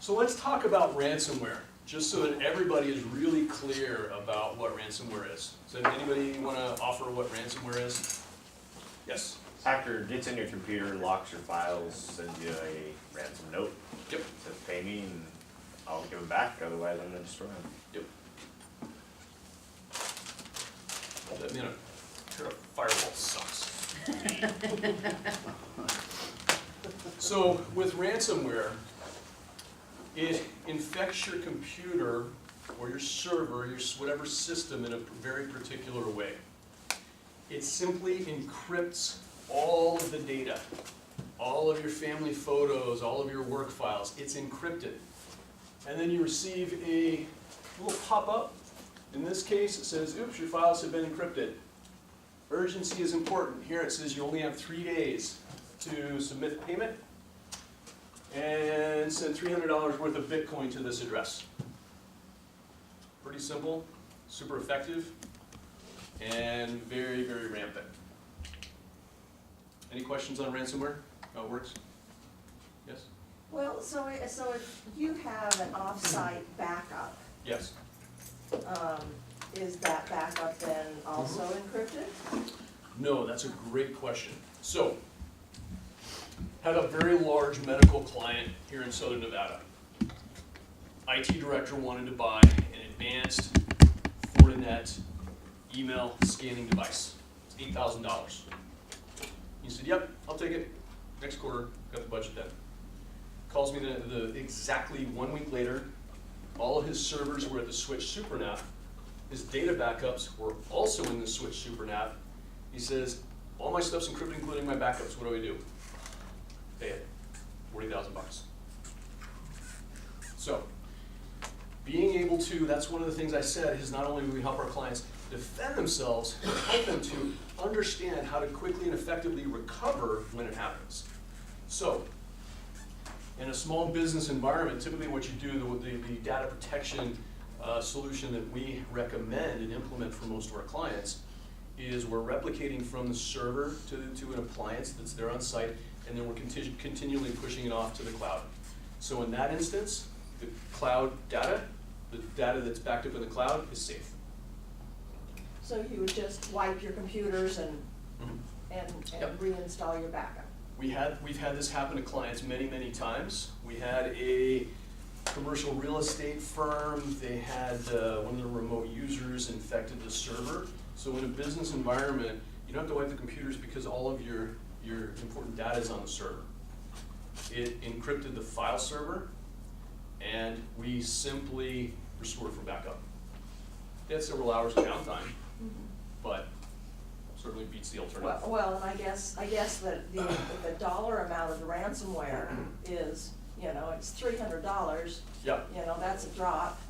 So let's talk about ransomware, just so that everybody is really clear about what ransomware is. So anybody want to offer what ransomware is? Yes? Hacker gets in your computer, locks your files, sends you a ransom note. Yep. Says pay me and I'll give them back, otherwise I'm gonna destroy them. Yep. Well, that, sure, a firewall sucks. So with ransomware, it infects your computer or your server, your whatever system in a very particular way. It simply encrypts all of the data, all of your family photos, all of your work files. It's encrypted. And then you receive a little pop-up. In this case, it says, oops, your files have been encrypted. Urgency is important. Here it says you only have 3 days to submit payment and send $300 worth of Bitcoin to this address. Pretty simple, super effective, and very, very rampant. Any questions on ransomware? How it works? Yes? Well, so if you have an off-site backup, Yes. is that backup then also encrypted? No, that's a great question. So, had a very large medical client here in Southern Nevada. IT director wanted to buy an advanced Fortinet email scanning device. It's $8,000. He said, yep, I'll take it. Next quarter, got the budget then. Calls me exactly 1 week later. All of his servers were at the Switch SuperNAP. His data backups were also in the Switch SuperNAP. He says, all my stuff's encrypted, including my backups. What do I do? Pay it. $40,000. So, being able to, that's one of the things I said, is not only do we help our clients defend themselves, but help them to understand how to quickly and effectively recover when it happens. So, in a small business environment, typically what you do, the data protection solution that we recommend and implement for most of our clients is we're replicating from the server to an appliance that's there on site, and then we're continually pushing it off to the cloud. So in that instance, the cloud data, the data that's backed up in the cloud is safe. So you would just wipe your computers and Yep. reinstall your backup? We've had this happen to clients many, many times. We had a commercial real estate firm. They had one of the remote users infected the server. So in a business environment, you don't have to wipe the computers because all of your important data is on the server. It encrypted the file server, and we simply restored for backup. They had several hours of downtime, but certainly beats the alternative. Well, and I guess that the dollar amount of the ransomware is, it's $300. Yeah. That's a drop.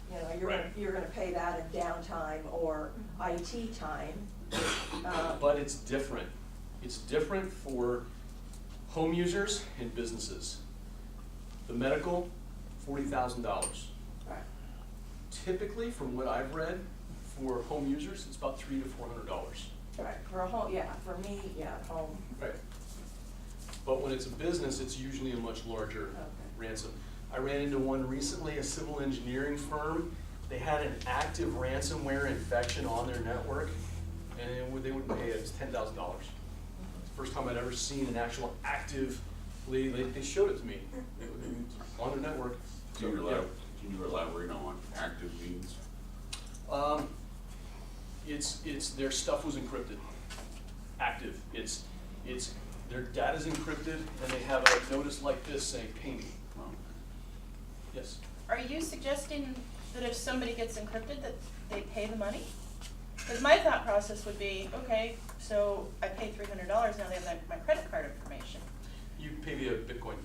Right. You're gonna pay that in downtime or IT time. But it's different. It's different for home users and businesses. The medical, $40,000. Right. Typically, from what I've read, for home users, it's about $300 to $400. Right, for a home, for me, at home. Right. But when it's a business, it's usually a much larger ransom. I ran into one recently, a civil engineering firm. They had an active ransomware infection on their network, and they would pay us $10,000. It's the first time I'd ever seen an actual active, they showed it to me. It was on their network. Can you elaborate on what active means? It's their stuff was encrypted. Active. It's their data's encrypted, and they have a notice like this saying "pay me." Yes. Are you suggesting that if somebody gets encrypted that they pay the money? Because my thought process would be, okay, so I pay $300, now they have my credit card information. You pay via Bitcoin.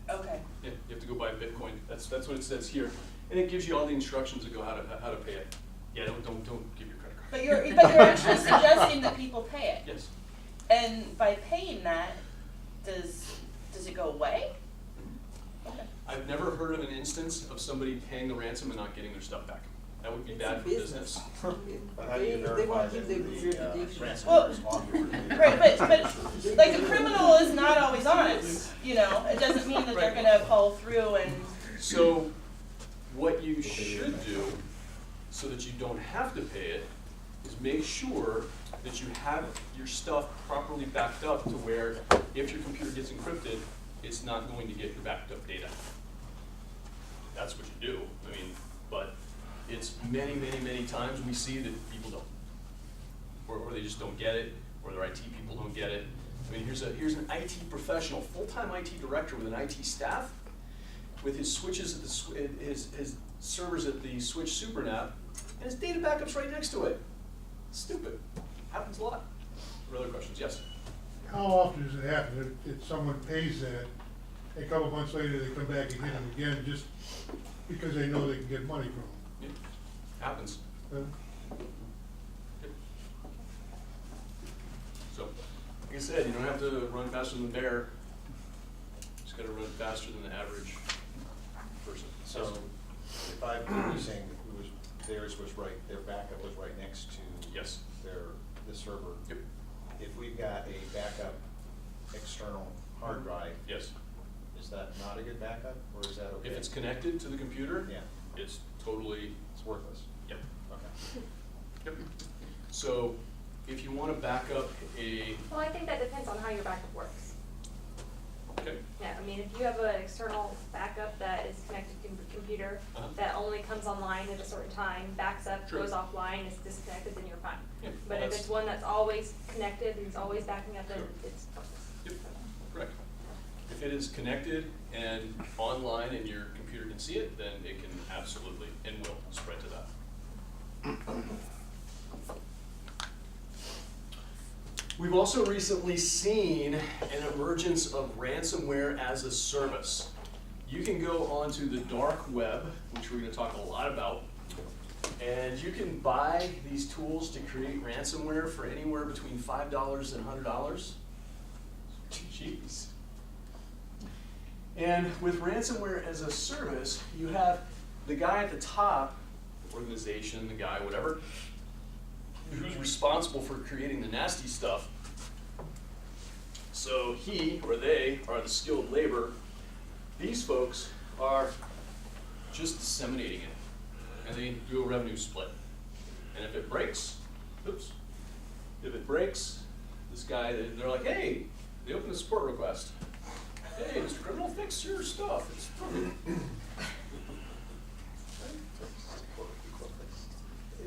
Okay. Yeah, you have to go buy Bitcoin. That's what it says here, and it gives you all the instructions to go how to pay it. Yeah, don't give your credit card. But you're actually suggesting that people pay it. Yes. And by paying that, does it go away? Okay. I've never heard of an instance of somebody paying the ransom and not getting their stuff back. That would be bad for business. But how do you verify that the Well, ransomware is longer? Right, but like a criminal is not always honest, It doesn't mean that they're gonna follow through and So what you should do, so that you don't have to pay it, is make sure that you have your stuff properly backed up to where if your computer gets encrypted, it's not going to get your backed up data. That's what you do. I mean, but it's many, many, many times we see that people don't. Or they just don't get it, or their IT people don't get it. I mean, here's an IT professional, full-time IT director with an IT staff, with his switches at his servers at the Switch SuperNAP, and his data backup's right next to it. Stupid. Happens a lot. What other questions? Yes? How often does it happen if someone pays that, a couple months later they come back and hit them again just because they know they can get money from Yeah. Happens. them? Yep. So, like I said, you don't have to run faster than the bear. Just gotta run faster than the average person. So if I'm saying theirs was right, their backup was right next to Yes. the server. Yep. If we've got a backup external hard drive, Yes. is that not a good backup, or is that okay? If it's connected to the computer, Yeah, it's totally, it's worthless. yep. Okay. Yep. So, if you wanna back up a, Well, I think that depends on how your backup works. okay, Yeah, I mean, if you have an external backup that is connected to the computer, Uh-huh. that only comes online at a certain time, backs up, True. goes offline, is disconnected, then you're fine. Yeah, But well, if that's- it's one that's always connected, and it's always backing up, then Sure. it's worthless. Yep. Correct. If it is connected and online and your computer can see it, then it can absolutely and will spread to that. We've also recently seen an emergence of ransomware as a service. You can go onto the dark web, which we're going to talk a lot about, and you can buy these tools to create ransomware for anywhere between $5 and $100. Jeez. And with ransomware as a service, you have the guy at the top, organization, the guy, whatever, who's responsible for creating the nasty stuff. So he or they are the skilled labor. These folks are just disseminating it, and they do a revenue split. And if it breaks, oops, if it breaks, this guy, they're like, hey, they open a support request. Hey, Mr. Criminal, fix your stuff. It's broken.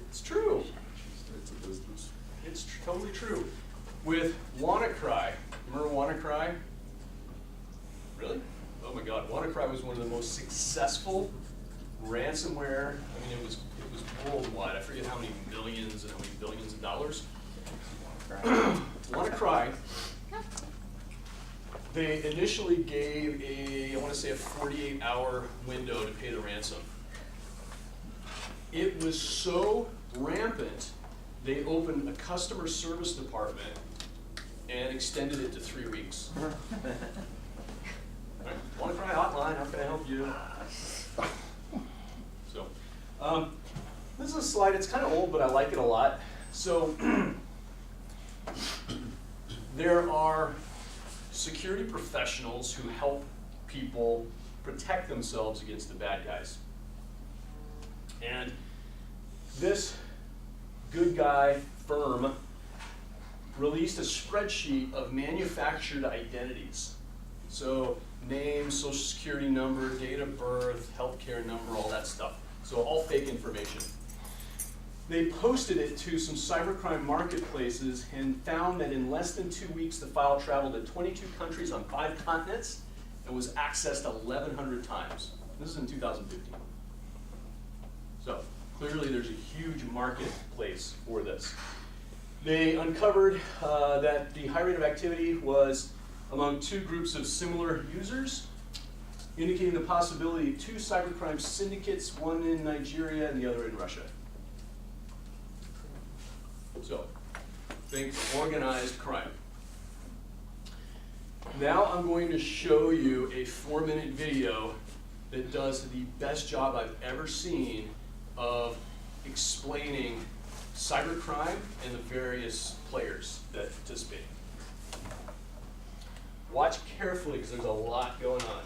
It's true. It's a business. It's totally true. With WannaCry, remember WannaCry? Really? Oh my God, WannaCry was one of the most successful ransomware. I mean, it was worldwide. I forget how many millions and how many billions of dollars. WannaCry. They initially gave I want to say a 48-hour window to pay the ransom. It was so rampant, they opened a customer service department and extended it to 3 weeks. Right. WannaCry hotline, how can I help you? So, this is a slide, it's kind of old, but I like it a lot. So, there are security professionals who help people protect themselves against the bad guys. And this good guy firm released a spreadsheet of manufactured identities. So name, social security number, date of birth, healthcare number, all that stuff. So all fake information. They posted it to some cybercrime marketplaces and found that in less than 2 weeks, the file traveled to 22 countries on 5 continents and was accessed 1,100 times. This is in 2015. So clearly there's a huge marketplace for this. They uncovered that the high rate of activity was among 2 groups of similar users, indicating the possibility of 2 cybercrime syndicates, one in Nigeria and the other in Russia. So, think organized crime. Now I'm going to show you a 4-minute video that does the best job I've ever seen of explaining cybercrime and the various players that participate. Watch carefully because there's a lot going on.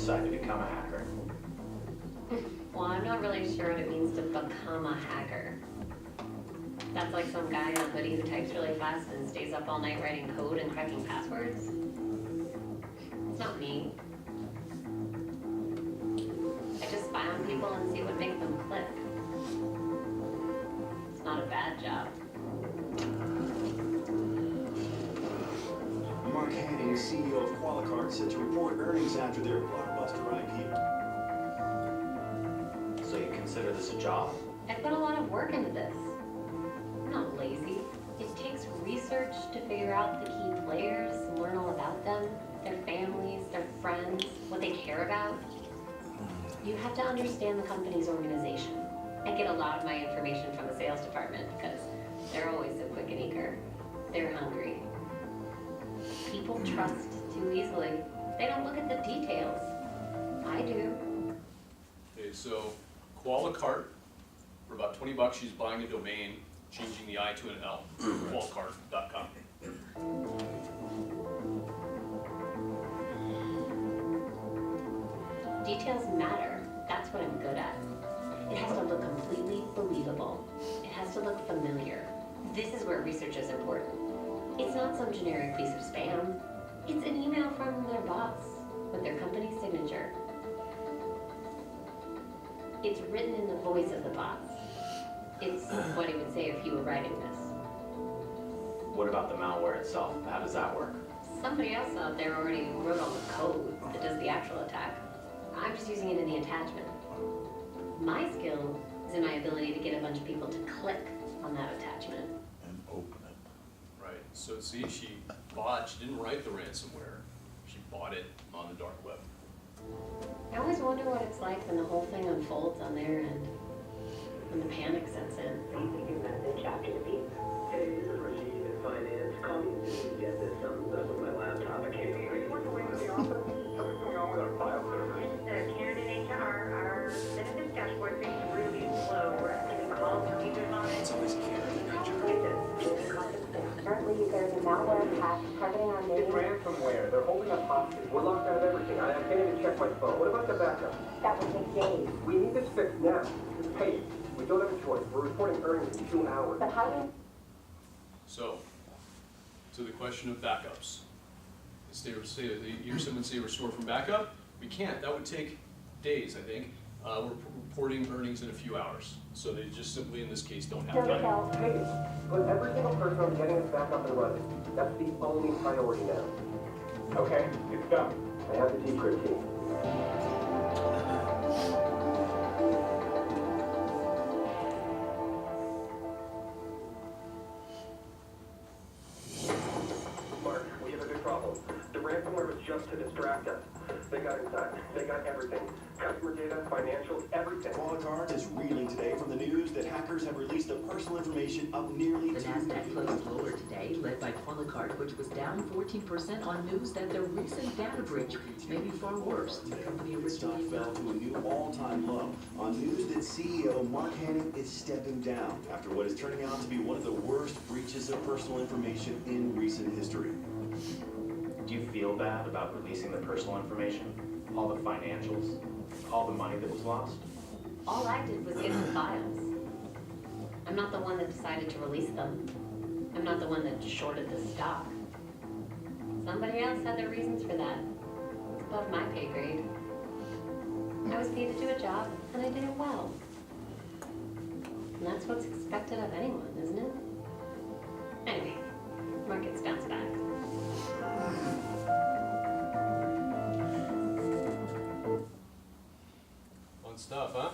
decide to become a hacker? Well, I'm not really sure what it means to become a hacker. That's like some guy in a hoodie who types really fast and stays up all night writing code and cracking passwords. It's not me. I just spy on people and see what makes them click. It's not a bad job. Mark Hanning, CEO of Qualicard, said to report earnings after their blockbuster IPO. So you consider this a job? I put a lot of work into this. I'm not lazy. It takes research to figure out the key players, learn all about them, their families, their friends, what they care about. You have to understand the company's organization. I get a lot of my information from the sales department because they're always so quick and eager. They're hungry. People trust too easily. They don't look at the details. I do. Okay, so Qualicart, for about $20, she's buying a domain, changing the I to an L, qualicart.com. Details matter. That's what I'm good at. It has to look completely believable. It has to look familiar. This is where research is important. It's not some generic piece of spam. It's an email from their boss with their company's signature. It's written in the voice of the boss. It's what he would say if he were writing this. What about the malware itself? How does that work? Somebody else out there already wrote all the code that does the actual attack. I'm just using it in the attachment. My skill is in my ability to get a bunch of people to click on that attachment. And open it. Right, so see, she didn't write the ransomware, she bought it on the dark web. I always wonder what it's like when the whole thing unfolds on their end, when the panic sets in. Leaving your message after the beep. Hey, this is Rashid in finance. Call me as soon as you get this. Something's up with my laptop. I can't hear you. What's going on in the office? Something's going on with our file servers. Karen and HR, our benefits dashboard thing's really slow. We're getting calls from users on it. It's always Karen and HR. Currently, there's a malware attack targeting our It's ransomware. They're holding us hostage. We're locked out of everything. I can't even check my phone. What about the backup? That will take days. We need this fixed now. Just pay it. We don't have a choice. We're reporting earnings in 2 hours. But how do So, to the question of backups. You hear someone say restore from backup? We can't, that would take days, I think. We're reporting earnings in a few hours. So they just simply, in this case, don't have time. Hey, put every single person on getting us back up and running. That's the only priority now. Okay, it's done. I have the secret key. Mark, we have a big problem. The ransomware was just to distract us. They got inside. They got everything. Customer data, financials, everything. Qualicard is reeling today from the news that hackers have released their personal information of nearly The 2 Nasdaq million. closed lower today, led by Qualicard, which was down 14% on news that the recent data breach may be far worse than the company The stock originally fell to a new all-time low on news that CEO Mark Hanning is stepping down after what is turning out to be one of the worst breaches of personal information in recent history. Do you feel bad about releasing the personal information? All the financials? All the money that was lost? All I did was get the files. I'm not the one that decided to release them. I'm not the one that shorted the stock. Somebody else had their reasons for that. It's above my pay grade. I was paid to do a job, and I did it well. And that's what's expected of anyone, isn't it? Anyway, markets bounce back. Fun stuff, huh?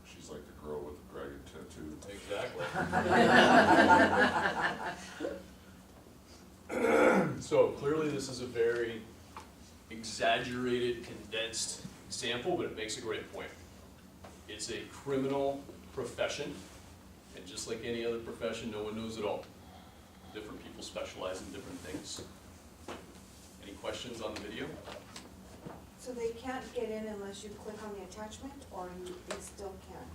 She's like the girl with the dragon tattoo. Exactly. So clearly this is a very exaggerated, condensed example, but it makes a great point. It's a criminal profession, and just like any other profession, no one knows it all. Different people specialize in different things. Any questions on the video? So they can't get in unless you click on the attachment, or they still can?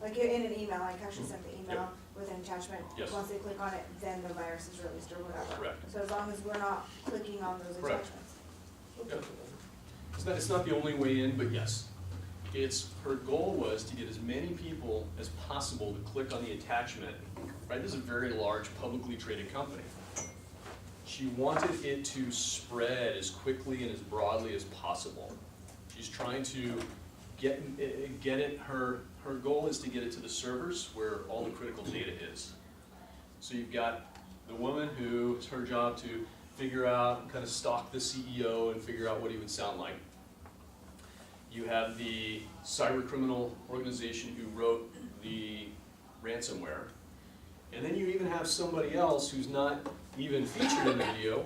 Like you're in an email, like Kasia sent the email with an attachment. Yes. Once they click on it, then the virus is released or whatever. Correct. So as long as we're not clicking on those Correct. attachments. Yeah. It's not the only way in, but yes. Her goal was to get as many people as possible to click on the attachment, right? This is a very large publicly traded company. She wanted it to spread as quickly and as broadly as possible. She's trying to get it, her goal is to get it to the servers where all the critical data is. So you've got the woman who, it's her job to figure out, and kind of stalk the CEO and figure out what he would sound like. You have the cyber criminal organization who wrote the ransomware. And then you even have somebody else who's not even featured in the video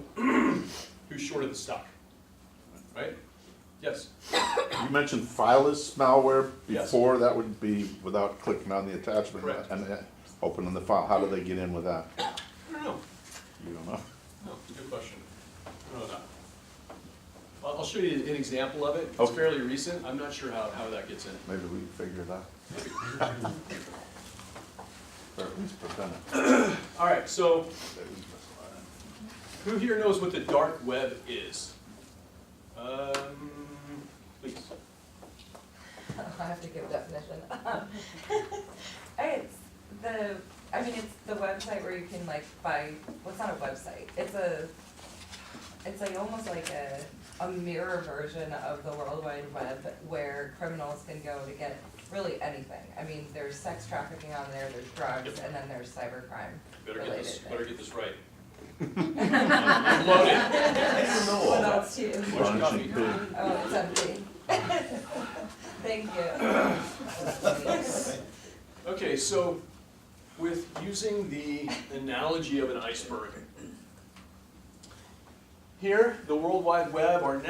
who's shorted the stock, right? Yes? You mentioned fileless malware Yes. before, that would be without clicking on the attachment Correct. and opening the file. How do they get in with that? I don't know. You don't know? No, it's a good question. I don't know. I'll show you an example of it. It's Okay. fairly recent. I'm not sure how that gets in. Maybe we can figure it out. Or at least prevent it. All right, so who here knows what the dark web is? Please. I have to give a definition. It's the website where you can like buy, well, it's not a website, it's like almost like a mirror version of the World Wide Web where criminals can go to get really anything. I mean, there's sex trafficking on there, there's drugs, and then there's cybercrime related things. Better get this right. I'm loaded. What else do you? Where's your coffee? Oh, it's empty. Thank you. Okay, so with using the analogy of an iceberg, here, the World Wide Web, our